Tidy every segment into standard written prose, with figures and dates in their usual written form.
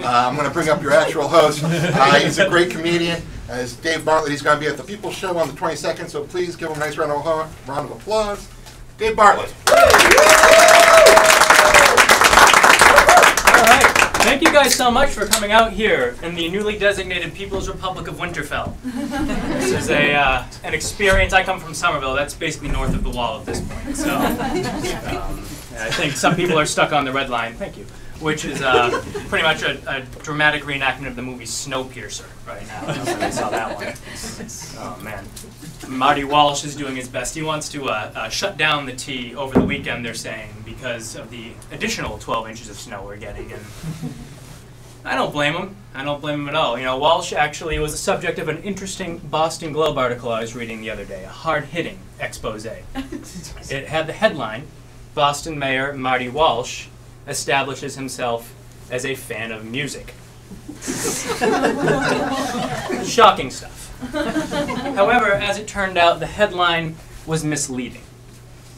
I'm going to bring up your actual host. He's a great comedian. It's Dave Bartlett. He's going to be at the People's Show on the 22nd, so please give him a nice round of applause. Dave Bartlett. All right. Thank you guys so much for coming out here in the newly designated People's Republic of Winterfell. This is an experience. I come from Somerville. That's basically north of the wall at this point. So I think some people are stuck on the red line. Thank you. Which is pretty much a dramatic reenactment of the movie Snowpiercer right now. I saw that one. Oh, man. Marty Walsh is doing his best. He wants to shut down the tea over the weekend, they're saying, because of the additional 12 inches of snow we're getting. And I don't blame him. I don't blame him at all. You know, Walsh actually was the subject of an interesting Boston Globe article I was reading the other day, a hard-hitting expose. It had the headline, Boston Mayor Marty Walsh establishes himself as a fan of music. Shocking stuff. However, as it turned out, the headline was misleading.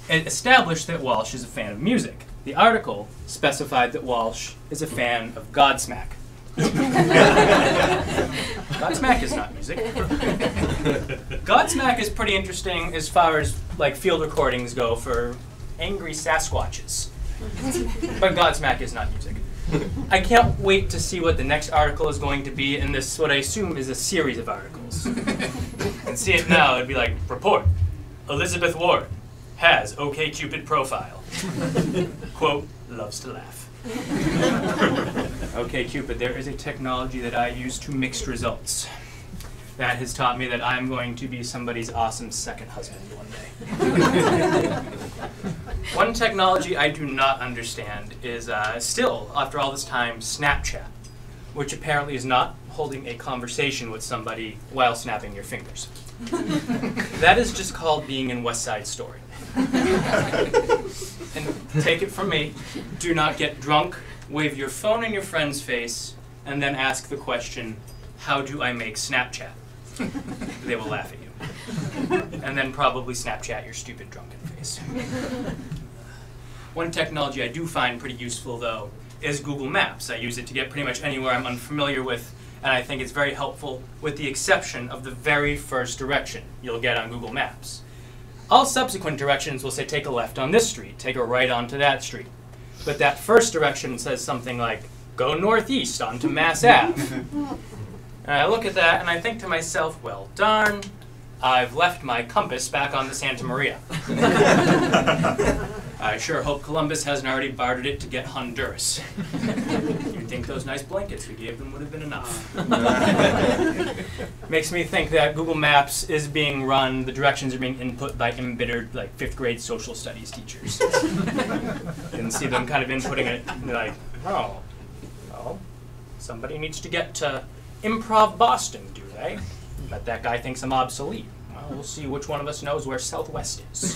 It established that Walsh is a fan of music. The article specified that Walsh is a fan of Godsmack. Godsmack is not music. Godsmack is pretty interesting as far as like field recordings go for angry Sasquatches. But Godsmack is not music. I can't wait to see what the next article is going to be in this, what I assume is a series of articles. And see it now, it'd be like, report, Elizabeth Warren has OkCupid profile. Quote, loves to laugh. OkCupid, there is a technology that I use to mix results. That has taught me that I'm going to be somebody's awesome second husband one day. One technology I do not understand is still, after all this time, Snapchat, which apparently is not holding a conversation with somebody while snapping your fingers. That is just called being in West Side Story. And take it from me, do not get drunk, wave your phone in your friend's face, and then ask the question, how do I make Snapchat? They will laugh at you. And then probably Snapchat your stupid drunken face. One technology I do find pretty useful, though, is Google Maps. I use it to get pretty much anywhere I'm unfamiliar with, and I think it's very helpful with the exception of the very first direction you'll get on Google Maps. All subsequent directions will say take a left on this street, take a right onto that street. But that first direction says something like, go northeast onto Mass Ave. And I look at that and I think to myself, well, darn, I've left my compass back on the Santa Maria. I sure hope Columbus hasn't already bartered it to get Honduras. You'd think those nice blankets we gave them would have been enough. Makes me think that Google Maps is being run, the directions are being input by embittered, like, 5th grade social studies teachers. You can see them kind of inputting it, and they're like, oh, well, somebody needs to get to Improv Boston, do they? But that guy thinks I'm obsolete. Well, we'll see which one of us knows where Southwest is.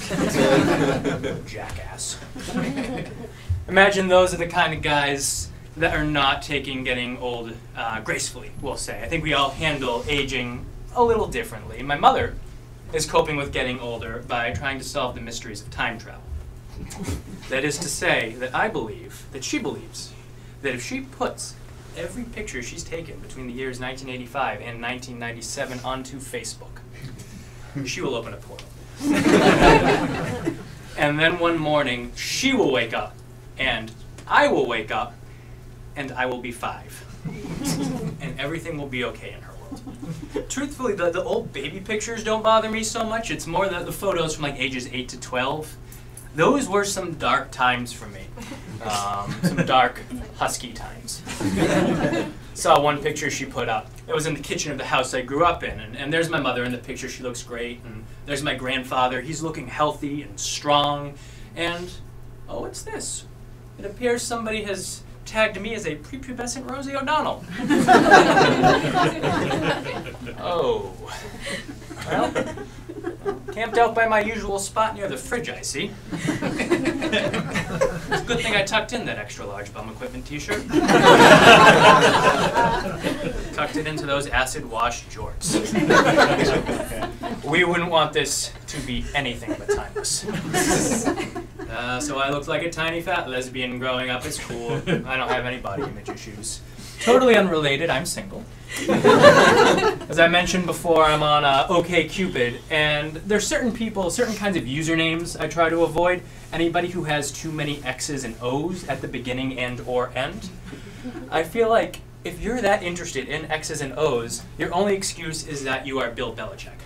Jackass. Imagine those are the kind of guys that are not taking getting old gracefully, we'll say. I think we all handle aging a little differently. My mother is coping with getting older by trying to solve the mysteries of time travel. That is to say that I believe, that she believes, that if she puts every picture she's taken between the years 1985 and 1997 onto Facebook, she will open a portal. And then one morning, she will wake up, and I will wake up, and I will be 5. And everything will be okay in her world. Truthfully, the old baby pictures don't bother me so much. It's more the photos from like ages 8 to 12. Those were some dark times for me. Some dark, husky times. Saw one picture she put up. It was in the kitchen of the house I grew up in. And there's my mother in the picture. She looks great. And there's my grandfather. He's looking healthy and strong. And, oh, what's this? It appears somebody has tagged me as a prepubescent Rosie O'Donnell. Oh. Well, camped out by my usual spot near the fridge, I see. It's a good thing I tucked in that extra large bum equipment t-shirt. Tucked it into those acid wash jorts. We wouldn't want this to be anything but timeless. So I looked like a tiny fat lesbian growing up at school. I don't have any body image issues. Totally unrelated, I'm single. As I mentioned before, I'm on OkCupid, and there's certain people, certain kinds of usernames I try to avoid. Anybody who has too many X's and O's at the beginning and or end. I feel like if you're that interested in X's and O's, your only excuse is that you are Bill Belichick.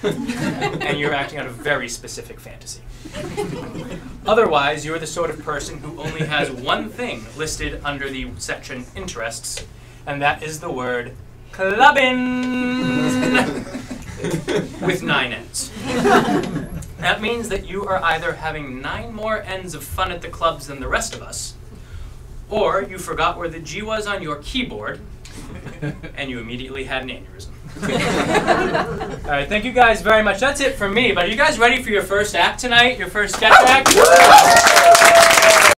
And you're acting out a very specific fantasy. Otherwise, you're the sort of person who only has one thing listed under the section interests, and that is the word clubbin' with 9 N's. That means that you are either having 9 more N's of fun at the clubs than the rest of us, or you forgot where the G was on your keyboard, and you immediately had an aneurysm. All right, thank you guys very much. That's it for me, but are you guys ready for your first act tonight? Your first sketch act?